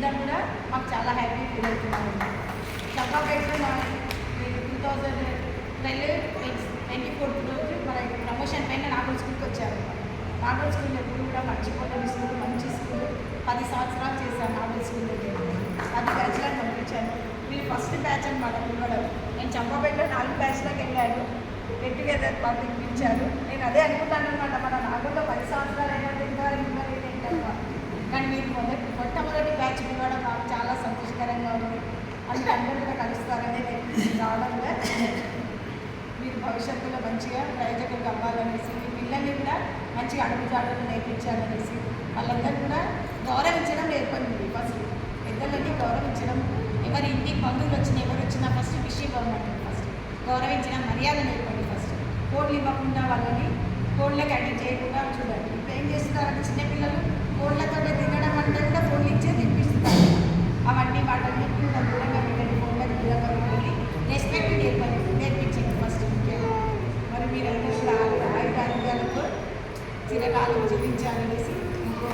మేమిద్దరం కూడా మాకు చాలా హ్యాపీ ఫీల్ అవుతున్నాము. చంపాపేటలో 2024 రోజు మన ప్రమోషన్ పైన నాగోల్ స్కూల్కి వచ్చారు. నాగోల్ స్కూల్ ఎప్పుడు కూడా మర్చిపోలేని స్కూల్, మంచి స్కూల్. 10 సంవత్సరాలు చేశాను నాగోల్ స్కూల్లో. అది బ్యాచ్లో పంపించాను. మీరు ఫస్ట్ బ్యాచ్ అనమాట పిలవడం. నేను చంపాపేటలో 4 బ్యాచ్లోకి వెళ్ళాను. గెట్ టుగెదర్ పార్టీకి పిలిచారు. నేను అదే అనుకున్నాను అనమాట, మన నాగోల్లో 10 సంవత్సరాలు అయినా ఏంటంటే, కానీ మీరు మొట్టమొదటి బ్యాచ్ పిలవడం నాకు చాలా సంతోషకరంగా ఉంది. అందుకే అందరూ కూడా కలుస్తారనే నేను రావడంలో మీరు భవిష్యత్తులో మంచిగా ప్రయోజకులు అవ్వాలనేసి, మీ పిల్లల్ని కూడా మంచిగా అడుగుజాడలు నేర్పించాలనేసి, వాళ్ళందరూ కూడా గౌరవించడం నేర్పండి. ఫస్ట్ పెద్దలని గౌరవించడం, ఎవరి ఇంటికి బంధువులు వచ్చినా ఎవరు వచ్చినా ఫస్ట్ విష్ ఇవ్వమంటారు. ఫస్ట్ గౌరవించడం, మర్యాద నేర్పండి. ఫస్ట్ కోడ్లు ఇవ్వకుండా వాళ్ళని కోడ్లకు అటెండ్ చేయకుండా చూడండి. ఇప్పుడు ఏం చేస్తున్నారంటే చిన్నపిల్లలు కోడ్లతో తినడం అంటే కూడా ఫోన్లు ఇచ్చే తినిపిస్తున్నారు. అవన్నీ వాటన్నిటిని కూడా దూరంగా పెట్టండి. ఫోన్లకు దూరంగా పెట్టండి. రెస్పెక్ట్ నేర్పించండి ఫస్ట్ ముఖ్యంగా. మరి మీరందరూ కూడా ఆయుధాలతో చిరకాలం జీవించాలనేసి ఇంకో